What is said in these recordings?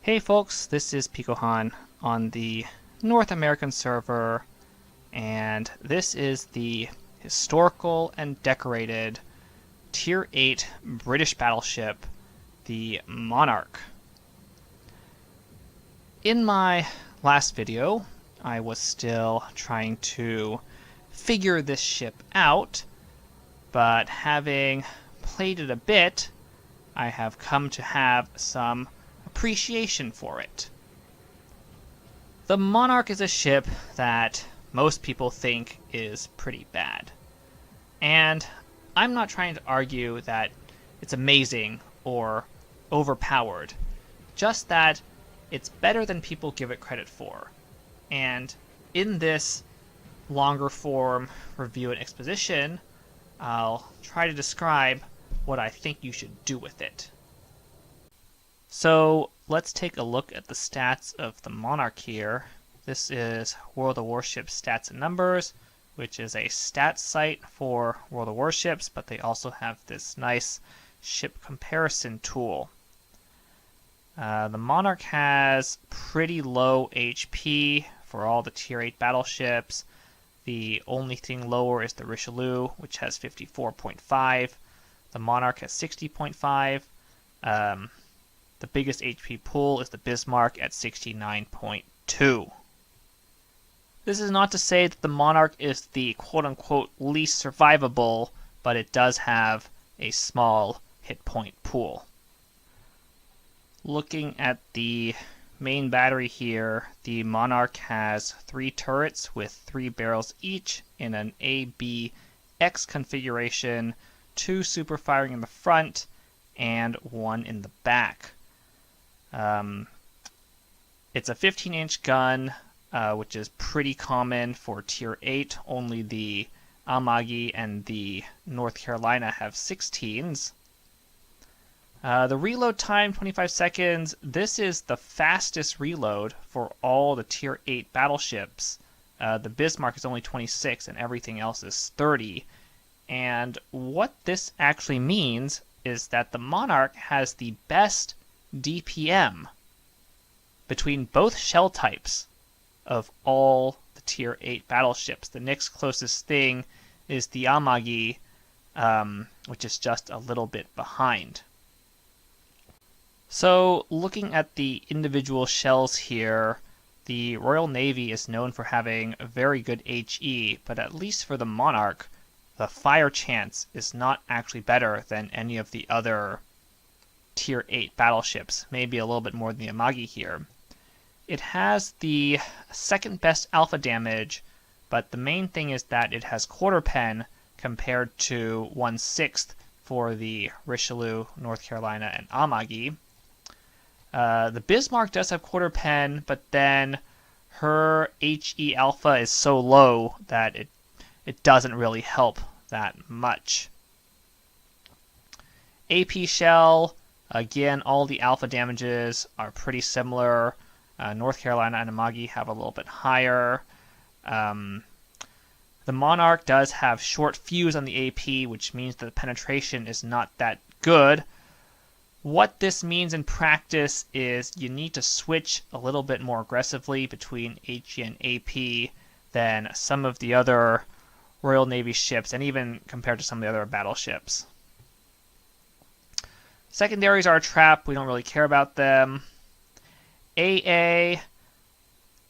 Hey folks, this is Picohan on the North American server, and this is the historical and decorated Tier 8 British battleship, the Monarch. In my last video, I was still trying to figure this ship out, but having played it a bit, I have come to have some appreciation for it. The Monarch is a ship that most people think is pretty bad. And I'm not trying to argue that it's amazing or overpowered, just that it's better than people give it credit for. And in this longer form review and exposition, I'll try to describe what I think you should do with it. So let's take a look at the stats of the Monarch here. This is World of Warships Stats and Numbers, which is a stats site for World of Warships, but they also have this nice ship comparison tool. The Monarch has pretty low HP for all the Tier 8 battleships. The only thing lower is the Richelieu, which has 54.5. The Monarch has 60.5. The biggest HP pool is the Bismarck at 69.2. This is not to say that the Monarch is the quote-unquote least survivable, but it does have a small hit point pool. Looking at the main battery here, the Monarch has 3 turrets with 3 barrels each in an ABX configuration, 2 super firing in the front, and 1 in the back. It's a 15-inch gun, which is pretty common for Tier 8. Only the Amagi and the North Carolina have 16s. The reload time, 25 seconds. This is the fastest reload for all the Tier 8 battleships. The Bismarck is only 26 and everything else is 30. And what this actually means is that the Monarch has the best DPM between both shell types of all the Tier 8 battleships. The next closest thing is the Amagi, which is just a little bit behind. So looking at the individual shells here, the Royal Navy is known for having a very good HE, but at least for the Monarch, the fire chance is not actually better than any of the other Tier 8 battleships, maybe a little bit more than the Amagi here. It has the second best alpha damage, but the main thing is that it has quarter pen compared to 1/6 for the Richelieu, North Carolina, and Amagi. The Bismarck does have quarter pen, but then her HE alpha is so low that it doesn't really help that much. AP shell, again, all the alpha damages are pretty similar. North Carolina and Amagi have a little bit higher. The Monarch does have short fuse on the AP, which means that the penetration is not that good. What this means in practice is you need to switch a little bit more aggressively between HE and AP than some of the other Royal Navy ships, and even compared to some of the other battleships. Secondaries are a trap. We don't really care about them. AA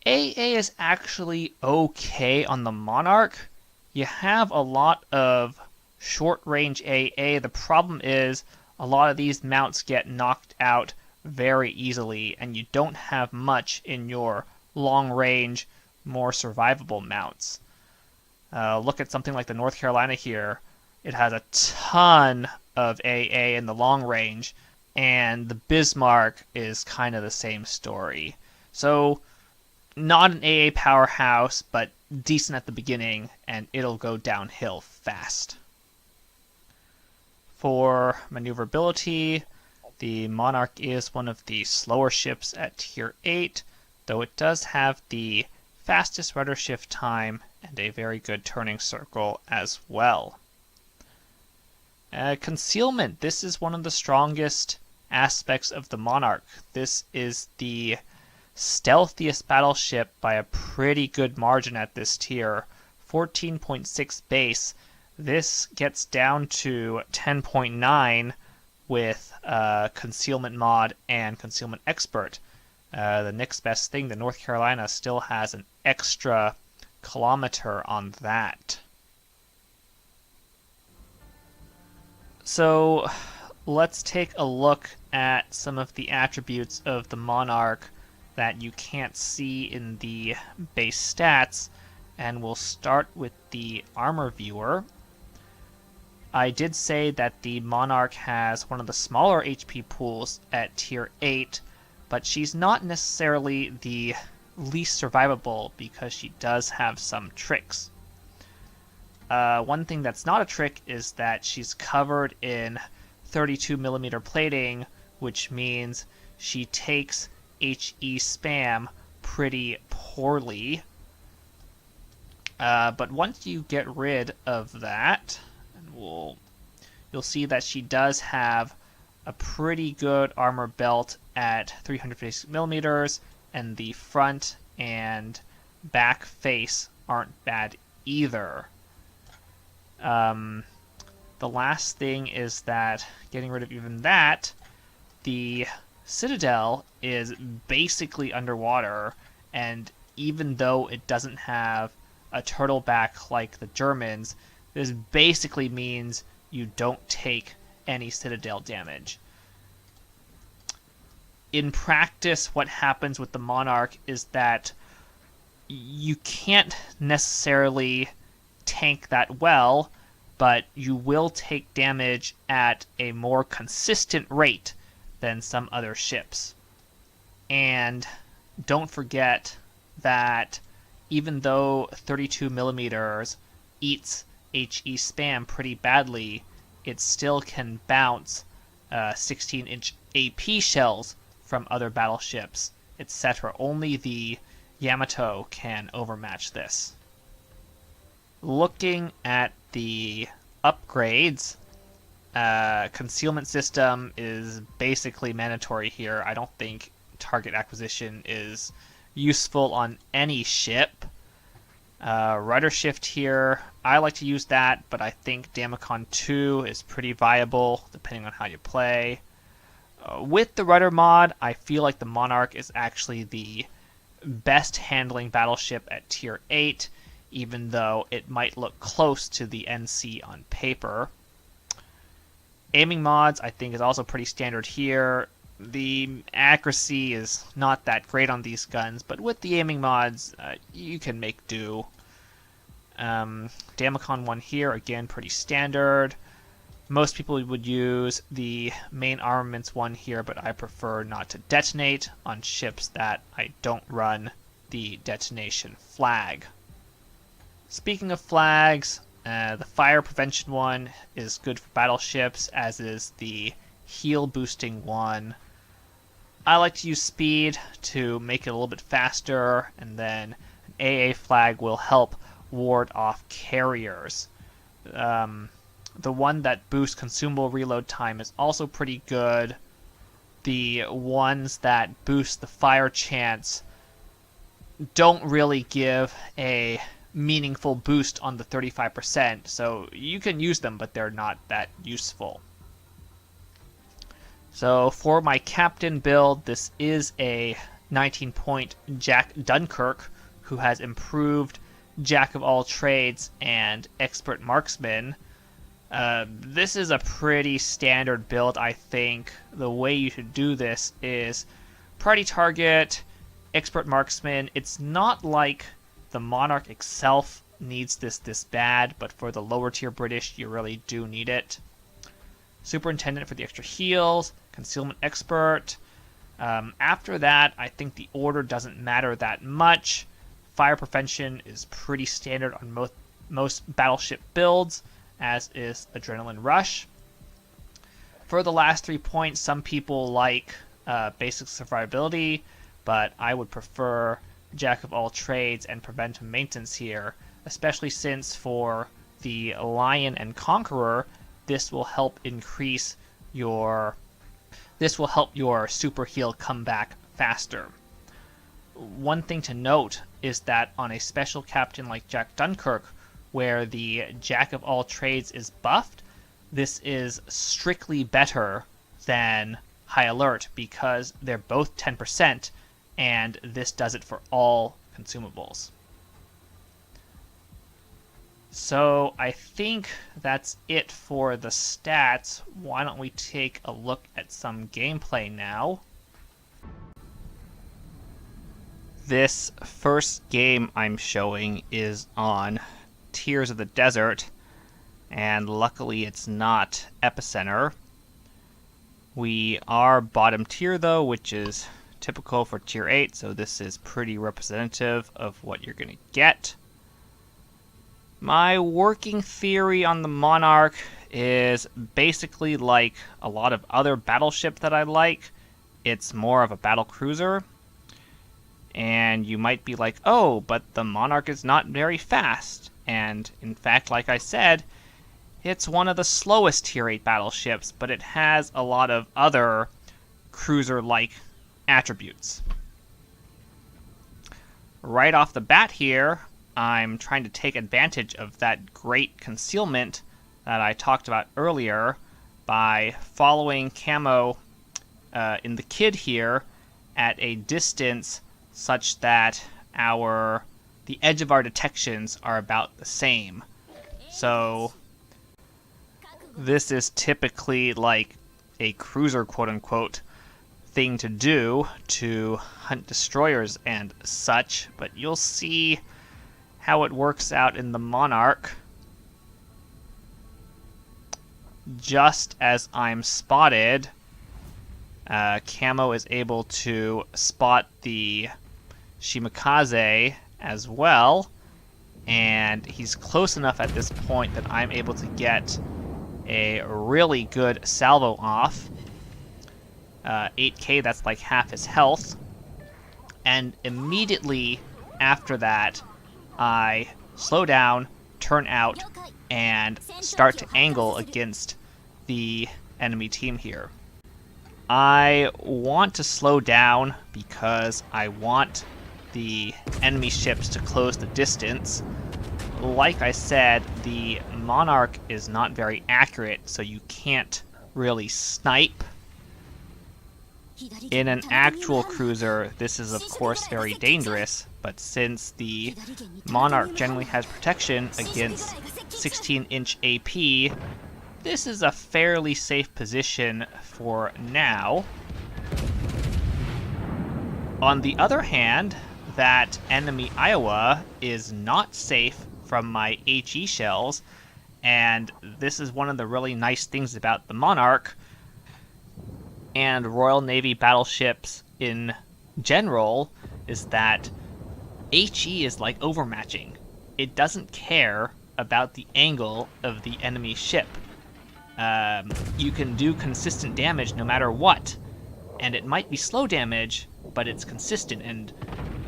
is actually okay on the Monarch. You have a lot of short-range AA. The problem is a lot of these mounts get knocked out very easily, and you don't have much in your long-range, more survivable mounts. Look at something like the North Carolina here. It has a ton of AA in the long range, and the Bismarck is kind of the same story. So, not an AA powerhouse, but decent at the beginning, and it'll go downhill fast. For maneuverability, the Monarch is one of the slower ships at Tier 8, though it does have the fastest rudder shift time and a very good turning circle as well. Concealment, this is one of the strongest aspects of the Monarch. This is the stealthiest battleship by a pretty good margin at this tier. 14.6 base. This gets down to 10.9 with Concealment Mod and Concealment Expert. The next best thing, the North Carolina still has an extra kilometer on that. So let's take a look at some of the attributes of the Monarch that you can't see in the base stats, and we'll start with the armor viewer. I did say that the Monarch has one of the smaller HP pools at tier 8, but she's not necessarily the least survivable because she does have some tricks. One thing that's not a trick is that she's covered in 32mm plating, which means she takes HE spam pretty poorly. But once you get rid of that, you'll see that she does have a pretty good armor belt at 356mm, and the front and back face aren't bad either. The last thing is that, getting rid of even that, the Citadel is basically underwater, and even though it doesn't have a turtle back like the Germans, this basically means you don't take any Citadel damage. In practice, what happens with the Monarch is that you can't necessarily tank that well, but you will take damage at a more consistent rate than some other ships. And don't forget that even though 32mm eats HE spam pretty badly, it still can bounce 16-inch AP shells from other battleships, etc. Only the Yamato can overmatch this. Looking at the upgrades, concealment system is basically mandatory here. I don't think target acquisition is useful on any ship. Rudder shift here, I like to use that, but I think Damacon 2 is pretty viable depending on how you play. With the rudder mod, I feel like the Monarch is actually the best handling battleship at tier 8, even though it might look close to the NC on paper. Aiming mods, I think, is also pretty standard here. The accuracy is not that great on these guns, but with the aiming mods, you can make do. Damacon 1 here, again, pretty standard. Most people would use the main armaments one here, but I prefer not to detonate on ships that I don't run the detonation flag. Speaking of flags, the fire prevention one is good for battleships, as is the heal boosting one. I like to use speed to make it a little bit faster, and then an AA flag will help ward off carriers. The one that boosts consumable reload time is also pretty good. The ones that boost the fire chance don't really give a meaningful boost on the 35%, so you can use them, but they're not that useful. So for my captain build, this is a 19-point Jack Dunkirk, who has improved Jack of all trades and expert marksman. This is a pretty standard build, I think. The way you should do this is priority target, expert marksman. It's not like the Monarch itself needs this bad, but for the lower tier British, you really do need it. Superintendent for the extra heals, concealment expert. After that, I think the order doesn't matter that much. Fire prevention is pretty standard on most battleship builds, as is adrenaline rush. For the last 3 points, some people like basic survivability, but I would prefer Jack of all trades and preventive maintenance here, especially since for the Lion and Conqueror, this will help increase your This will help your super heal come back faster. One thing to note is that on a special captain like Jack Dunkirk, where the Jack of all trades is buffed, this is strictly better than High Alert because they're both 10%, and this does it for all consumables. So I think that's it for the stats. Why don't we take a look at some gameplay now? This first game I'm showing is on Tears of the Desert, and luckily it's not Epicenter. We are bottom tier though, which is typical for tier 8, so this is pretty representative of what you're going to get. My working theory on the Monarch is basically like a lot of other battleship that I like. It's more of a battle cruiser. And you might be like, oh, but the Monarch is not very fast. And in fact, like I said, it's one of the slowest tier 8 battleships, but it has a lot of other cruiser-like attributes. Right off the bat here, I'm trying to take advantage of that great concealment that I talked about earlier by following Camo in the Kid here at a distance such that the edge of our detections are about the same. So this is typically like a cruiser quote-unquote thing to do to hunt destroyers and such, but you'll see how it works out in the Monarch. Just as I'm spotted, Camo is able to spot the Shimakaze as well, and he's close enough at this point that I'm able to get a really good salvo off. 8k, that's like half his health. And immediately after that, I slow down, turn out, and start to angle against the enemy team here. I want to slow down because I want the enemy ships to close the distance. Like I said, the Monarch is not very accurate, so you can't really snipe. In an actual cruiser, this is of course very dangerous, but since the Monarch generally has protection against 16-inch AP, this is a fairly safe position for now. On the other hand, that enemy Iowa is not safe from my HE shells, and this is one of the really nice things about the Monarch and Royal Navy battleships in general, is that HE is like overmatching. It doesn't care about the angle of the enemy ship. You can do consistent damage no matter what, and it might be slow damage, but it's consistent, and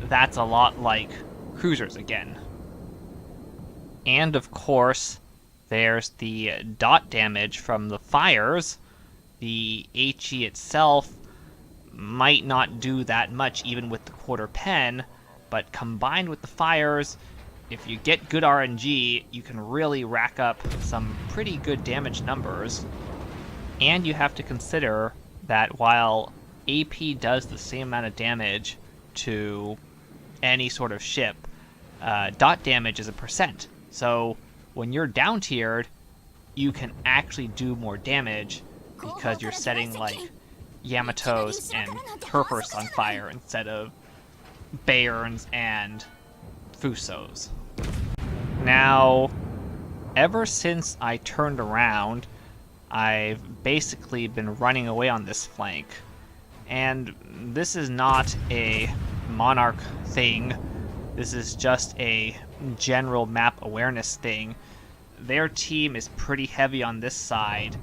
that's a lot like cruisers again. And of course, there's the dot damage from the fires. The HE itself might not do that much even with the quarter pen, but combined with the fires, if you get good RNG, you can really rack up some pretty good damage numbers. And you have to consider that while AP does the same amount of damage to any sort of ship, dot damage is a percent. So when you're down tiered, you can actually do more damage because you're setting like Yamatos and Herpers on fire instead of Bayerns and Fusos. Now, ever since I turned around, I've basically been running away on this flank. And this is not a Monarch thing. This is just a general map awareness thing. Their team is pretty heavy on this side,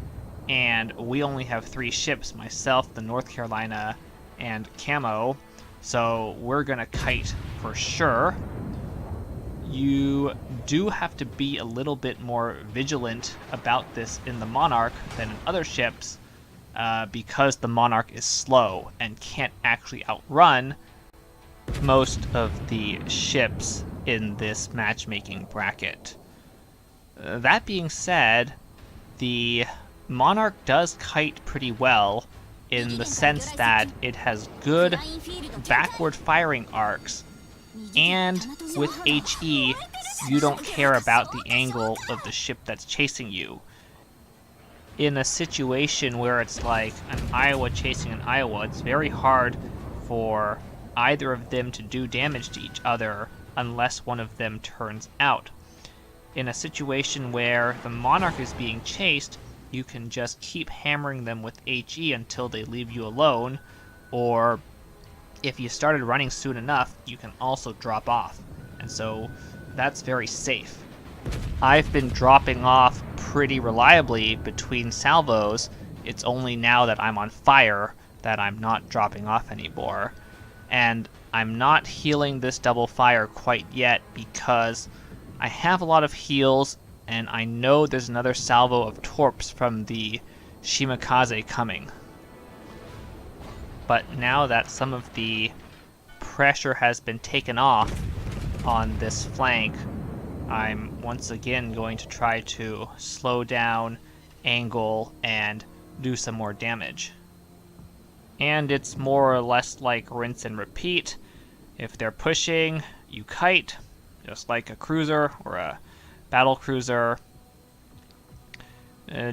and we only have 3 ships, myself, the North Carolina, and Camo, so we're gonna kite for sure. You do have to be a little bit more vigilant about this in the Monarch than in other ships, because the Monarch is slow and can't actually outrun most of the ships in this matchmaking bracket. That being said, the Monarch does kite pretty well in the sense that it has good backward firing arcs, and with HE, you don't care about the angle of the ship that's chasing you. In a situation where it's like an Iowa chasing an Iowa, it's very hard for either of them to do damage to each other unless one of them turns out. In a situation where the Monarch is being chased, you can just keep hammering them with HE until they leave you alone, or if you started running soon enough, you can also drop off, and so that's very safe. I've been dropping off pretty reliably between salvos. It's only now that I'm on fire that I'm not dropping off anymore. And I'm not healing this double fire quite yet because I have a lot of heals, and I know there's another salvo of torps from the Shimakaze coming. But now that some of the pressure has been taken off on this flank, I'm once again going to try to slow down, angle, and do some more damage. And it's more or less like rinse and repeat. If they're pushing, you kite, just like a cruiser or a battle cruiser.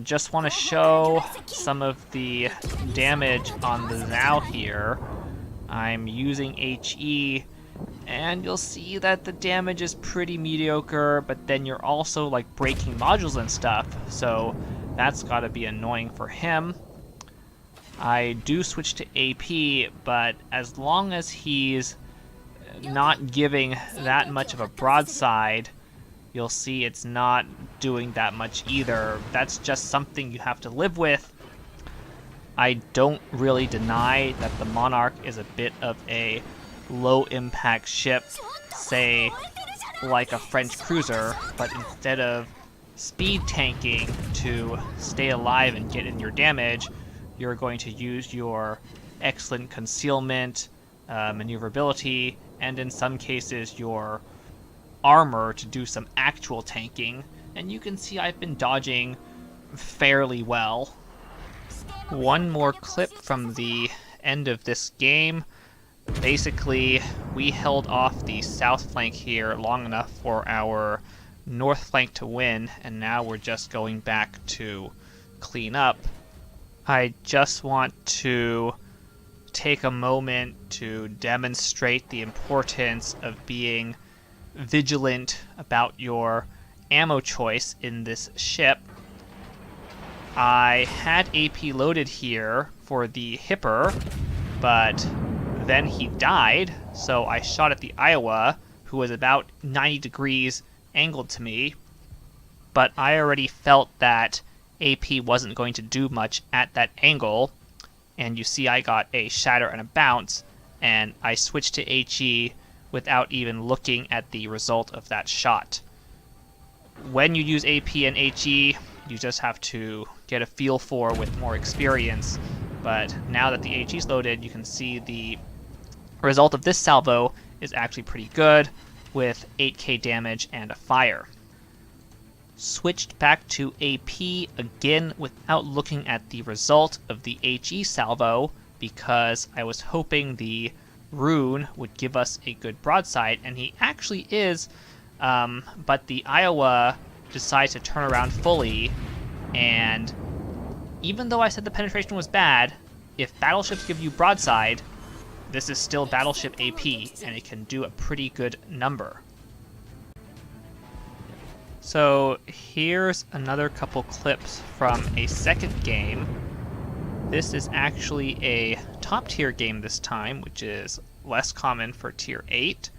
Just want to show some of the damage on the Zhao here. I'm using HE, and you'll see that the damage is pretty mediocre, but then you're also like breaking modules and stuff, so that's gotta be annoying for him. I do switch to AP, but as long as he's not giving that much of a broadside, you'll see it's not doing that much either. That's just something you have to live with. I don't really deny that the Monarch is a bit of a low-impact ship, say like a French cruiser, but instead of speed tanking to stay alive and get in your damage, you're going to use your excellent concealment, maneuverability, and in some cases your armor to do some actual tanking, and you can see I've been dodging fairly well. One more clip from the end of this game. Basically, we held off the south flank here long enough for our north flank to win, and now we're just going back to clean up. I just want to take a moment to demonstrate the importance of being vigilant about your ammo choice in this ship. I had AP loaded here for the Hipper, but then he died, so I shot at the Iowa, who was about 90 degrees angled to me, but I already felt that AP wasn't going to do much at that angle, and you see I got a shatter and a bounce, and I switched to HE without even looking at the result of that shot. When you use AP and HE, you just have to get a feel for with more experience, but now that the HE's loaded, you can see the result of this salvo is actually pretty good, with 8k damage and a fire. Switched back to AP again without looking at the result of the HE salvo, because I was hoping the Rune would give us a good broadside, and he actually is, but the Iowa decides to turn around fully, and even though I said the penetration was bad, if battleships give you broadside, this is still battleship AP, and it can do a pretty good number. So here's another couple clips from a second game. This is actually a top tier game this time, which is less common for tier 8.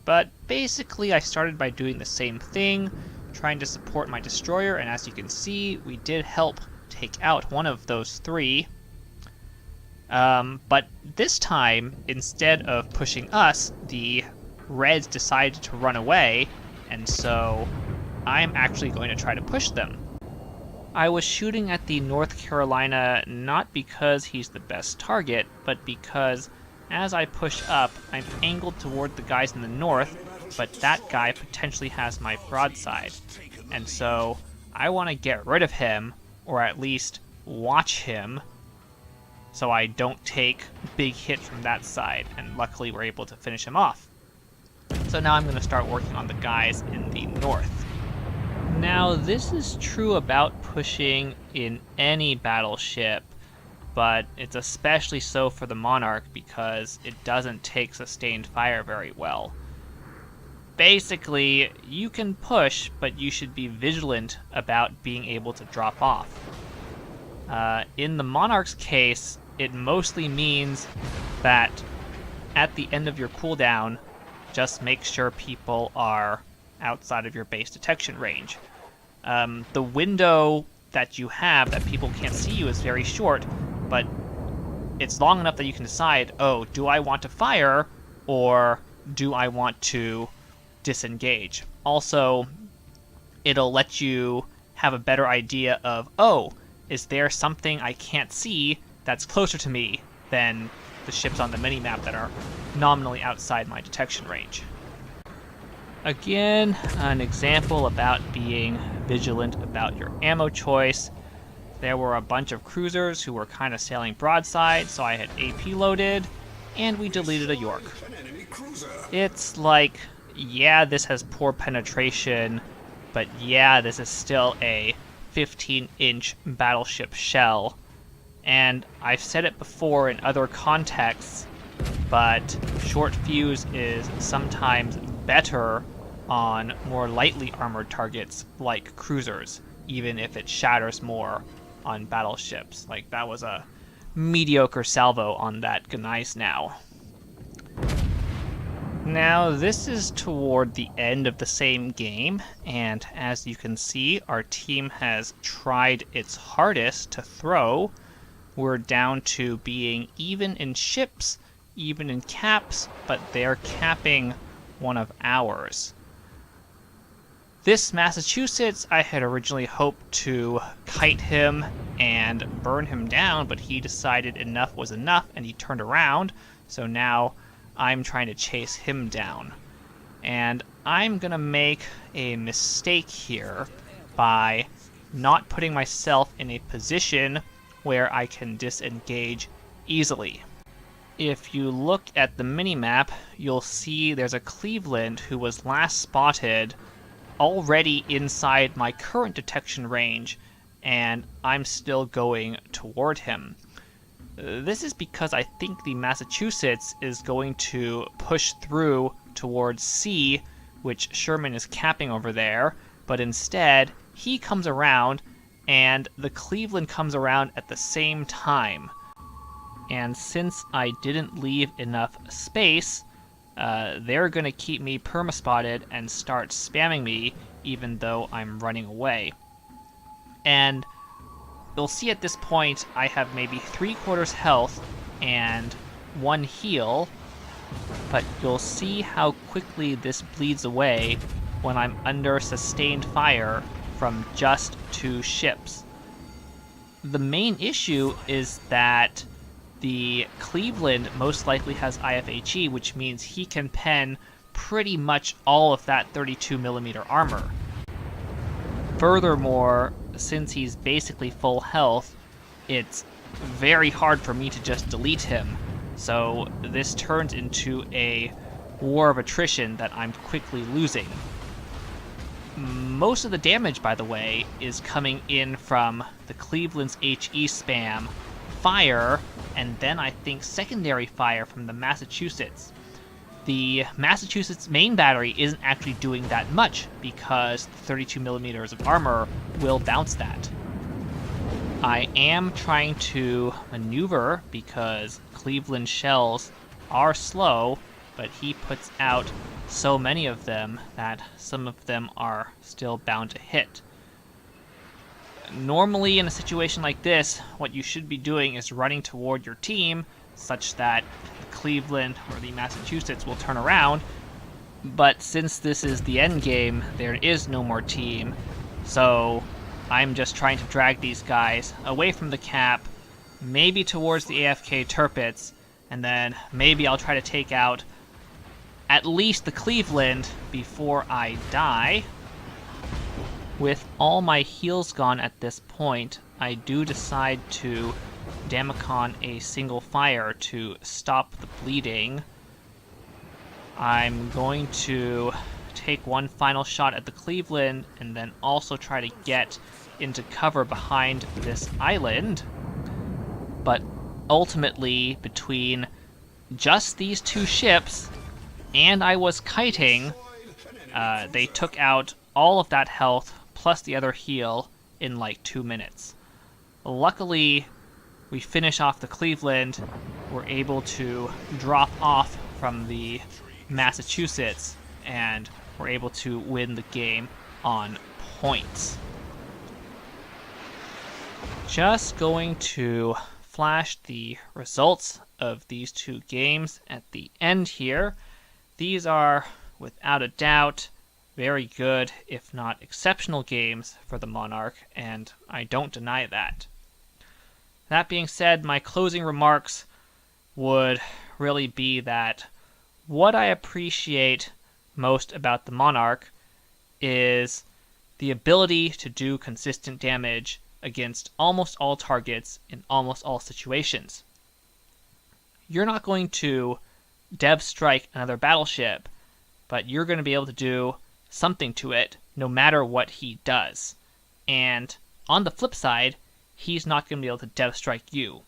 But basically I started by doing the same thing, trying to support my destroyer, and as you can see, we did help take out one of those 3. But this time, instead of pushing us, the Reds decided to run away, and so I'm actually going to try to push them. I was shooting at the North Carolina not because he's the best target, but because as I push up, I'm angled toward the guys in the north, but that guy potentially has my broadside. And so I want to get rid of him, or at least watch him, so I don't take big hits from that side, and luckily we're able to finish him off. So now I'm going to start working on the guys in the north. Now this is true about pushing in any battleship, but it's especially so for the Monarch because it doesn't take sustained fire very well. Basically, you can push, but you should be vigilant about being able to drop off. In the Monarch's case, it mostly means that at the end of your cooldown, just make sure people are outside of your base detection range. The window that you have that people can't see you is very short, but it's long enough that you can decide, oh, do I want to fire or do I want to disengage? Also, it'll let you have a better idea of, oh, is there something I can't see that's closer to me than the ships on the minimap that are nominally outside my detection range. Again, an example about being vigilant about your ammo choice. There were a bunch of cruisers who were kind of sailing broadside, so I had AP loaded, and we deleted a York. It's like, yeah, this has poor penetration, but yeah, this is still a 15-inch battleship shell. And I've said it before in other contexts, but short fuse is sometimes better on more lightly armored targets like cruisers, even if it shatters more on battleships. Like, that was a mediocre salvo on that Gneiss now. Now, this is toward the end of the same game, and as you can see, our team has tried its hardest to throw. We're down to being even in ships, even in caps, but they're capping one of ours. This Massachusetts, I had originally hoped to kite him and burn him down, but he decided enough was enough and he turned around, so now I'm trying to chase him down. And I'm gonna make a mistake here by not putting myself in a position where I can disengage easily. If you look at the minimap, you'll see there's a Cleveland who was last spotted already inside my current detection range, and I'm still going toward him. This is because I think the Massachusetts is going to push through towards C, which Sherman is capping over there, but instead he comes around and the Cleveland comes around at the same time. And since I didn't leave enough space, they're going to keep me perma-spotted and start spamming me even though I'm running away. And you'll see at this point I have maybe 3/4 health and 1 heal, but you'll see how quickly this bleeds away when I'm under sustained fire from just 2 ships. The main issue is that the Cleveland most likely has IFHE, which means he can pen pretty much all of that 32mm armor. Furthermore, since he's basically full health, it's very hard for me to just delete him. So this turns into a war of attrition that I'm quickly losing. Most of the damage, by the way, is coming in from the Cleveland's HE spam, fire, and then I think secondary fire from the Massachusetts. The Massachusetts main battery isn't actually doing that much because 32mm of armor will bounce that. I am trying to maneuver because Cleveland shells are slow, but he puts out so many of them that some of them are still bound to hit. Normally in a situation like this, what you should be doing is running toward your team such that the Cleveland or the Massachusetts will turn around, but since this is the end game, there is no more team, so I'm just trying to drag these guys away from the cap, maybe towards the AFK Turpits, and then maybe I'll try to take out at least the Cleveland before I die. With all my heals gone at this point, I do decide to Damacon a single fire to stop the bleeding. I'm going to take one final shot at the Cleveland and then also try to get into cover behind this island. But ultimately, between just these two ships and I was kiting, they took out all of that health plus the other heal in like 2 minutes. Luckily, we finish off the Cleveland. We're able to drop off from the Massachusetts, and we're able to win the game on points. Just going to flash the results of these two games at the end here. These are, without a doubt, very good, if not exceptional games for the Monarch, and I don't deny that. That being said, my closing remarks would really be that what I appreciate most about the Monarch is the ability to do consistent damage against almost all targets in almost all situations. You're not going to dev strike another battleship, but you're going to be able to do something to it no matter what he does. And on the flip side, he's not going to be able to dev strike you.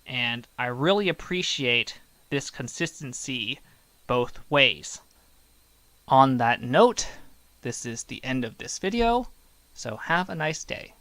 And I really appreciate this consistency both ways. On that note, this is the end of this video, so have a nice day.